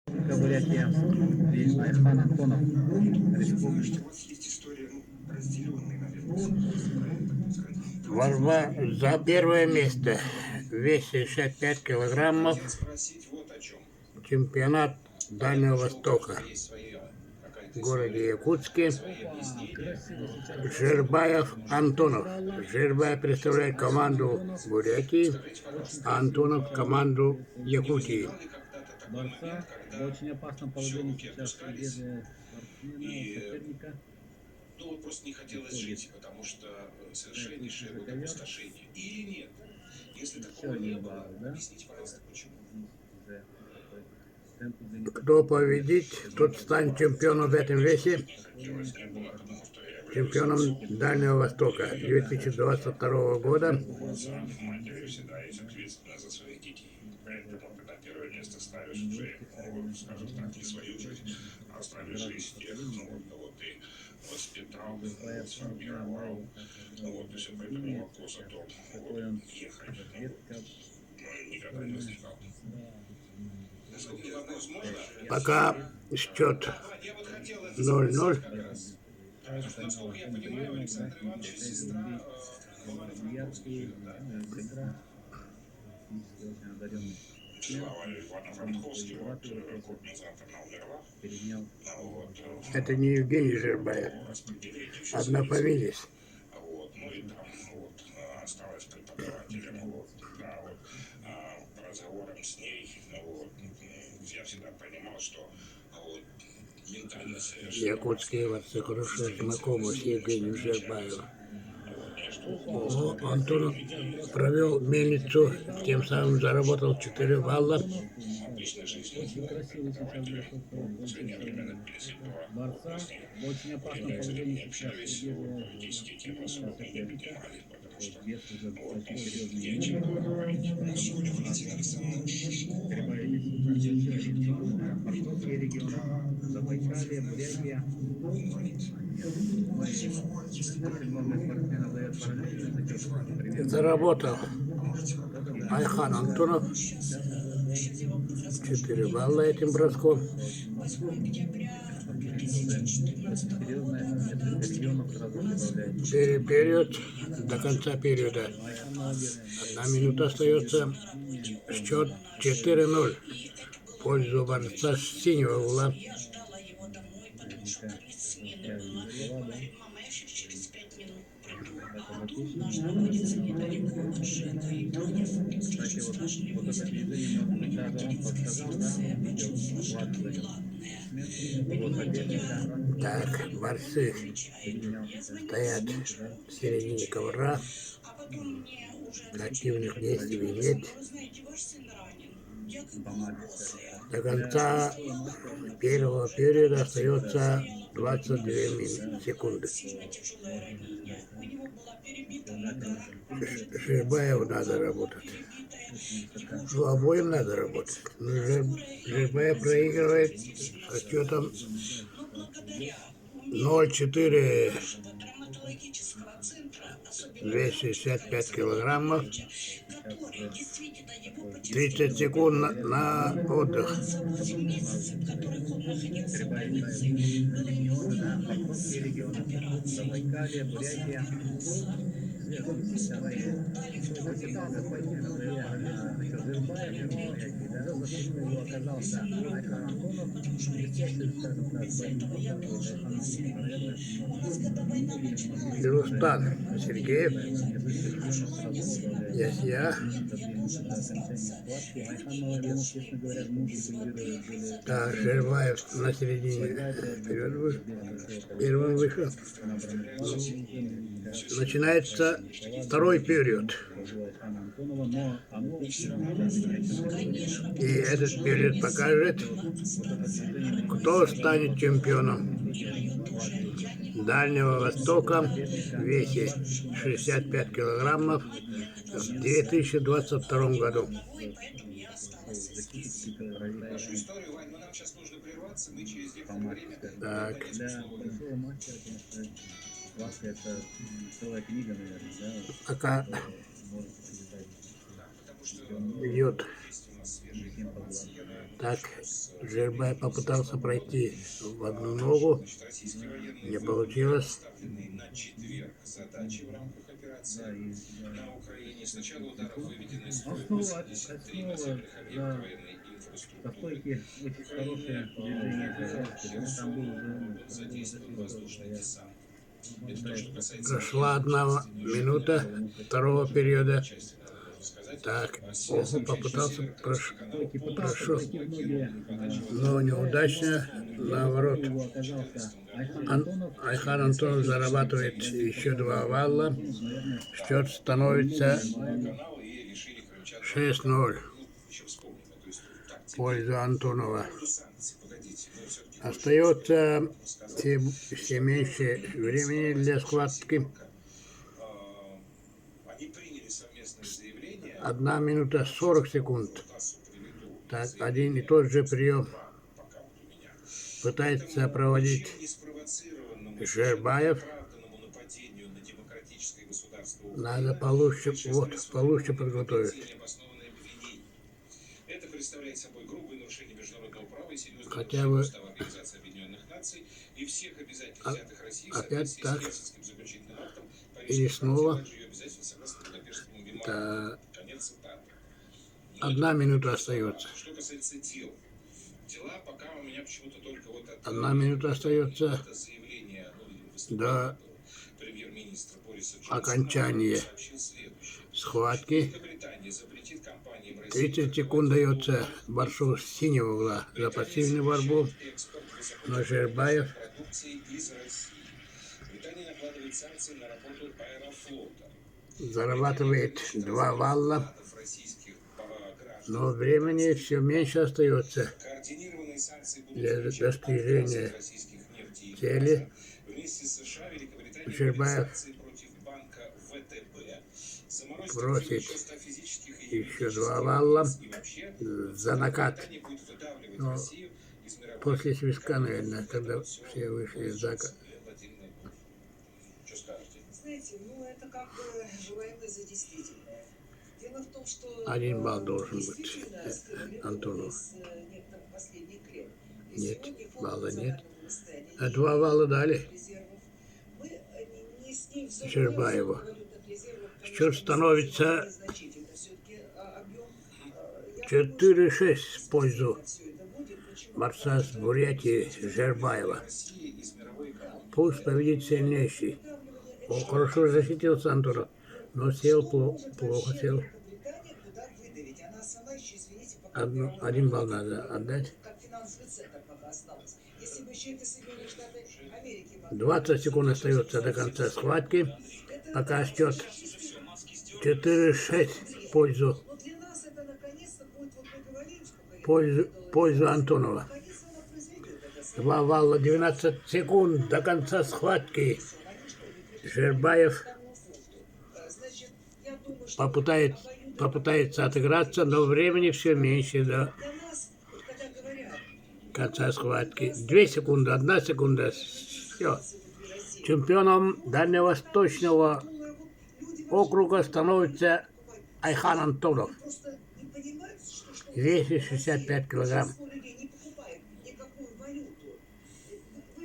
Бурятия и Айхан Антонов, республика. Борьба за первое место. Вес 65 килограммов. Чемпионат Дальнего Востока. В городе Якутске. Опа, красиво сейчас. Жербаев Антонов. Жербаев представляет команду Бурятии, а Антонов команду Якутии. Борца в очень опасном положении сейчас держит спортсмена, соперника. Ну вот просто не хотелось жить, потому что совершеннейшее вот опустошение. Или нет? Если такого не было, объясните, пожалуйста, почему. Кто победит, тот станет чемпионом в этом весе, чемпионом Дальнего Востока 2022 года. Всегда есть ответственность за своих детей. Поэтому, когда первое место ставишь уже, скажем так, не свою жизнь, а ставишь жизнь тех, кого ты воспитал, сформировал. Вот, и все, поэтому вопрос о том, ехать, никогда не возникал. Насколько это возможно? Пока счет 0-0. Насколько я понимаю, Александр Иванович сестра Ивано-Франковский, вот, завтра на умерла. Это не Евгений Жербаев. Одна фамилия. Вот, ну и там вот осталась преподавателем, вот, да, вот, разговором с ней, вот, я всегда понимал, что вот, ментально совершенно... Якутские отцы хорошо знакомы с Евгением Жербаевым. Антон провел мельницу, тем самым заработал 4 балла. Очень красиво сейчас борца в очень опасном положении сейчас держит соперника. Вес уже очень серьезный. Московский регион, Забайкалье, Бурятия. Очень много спортсменов дает параллельно зачет. Заработал Айхан Антонов 4 балла этим броском. Период до конца периода. 1 минута остается. Счет 4-0 в пользу борца с синего угла. Так, борцы стоят в середине ковра. Активных действий нет. До конца первого периода остается 22 секунды. Жербаеву надо работать. Ну, обоим надо работать. Но Жербаев проигрывает со счетом 0-4. Вес 65 килограммов. 30 секунд на отдых. Забайкалье, Бурятия. Оказался Айхан Антонов, Рустам Сергеев. Я. Так, Жербаев на середине вперед вышел. Первым вышел. Начинается второй период. И этот период покажет, кто станет чемпионом Дальнего Востока в весе 65 килограммов в 2022 году. Так. Пока идет всем поглаживает. Так, Жербай попытался пройти в одну ногу, не получилось. Да, и основа за стойки очень хорошее движение Зеленский, но там был уже Прошла 1 минута второго периода. Так, Оху попытался прошел, пройти в ноги, но неудачно, наоборот. его оказался Айхан Антонов. Айхан Антонов зарабатывает еще 2 валла. Наверное, Счет становится 6-0 в пользу Антонова. Остается все меньше времени для схватки. 1 минута 40 секунд. Так, один и тот же прием пытается проводить Жербаев. Надо получше, вот, получше подготовить. Хотя бы опять так. Или снова. Да. 1 минута остается. 1 минута остается до окончания схватки. 30 секунд дается борцу с синего угла за пассивную борьбу. Но Жербаев зарабатывает 2 валла, но времени все меньше остается для достижения цели. Жербаев просит еще 2 валла за накат. Но после свистка, наверное, когда все вышли из зака. Знаете, ну это как бы желаемое за действительное. Дело в том, что 1 балл должен быть Антонов. Нет, балла нет. А 2 балла дали Жербаеву. Счет становится 4-6 в пользу борца с Бурятии Жербаева. Пусть победит сильнейший. Он хорошо защитился, Антонов, но сел плохо сел. 1 балл надо отдать. 20 секунд остается до конца схватки. Пока счет 4-6 в пользу Антонова. 2 валла, 12 секунд до конца схватки. Жербаев попытается отыграться, но времени все меньше до конца схватки. 2 секунды, 1 секунда. Все. Чемпионом Дальневосточного округа становится Айхан Антонов. Весит 65 килограмм.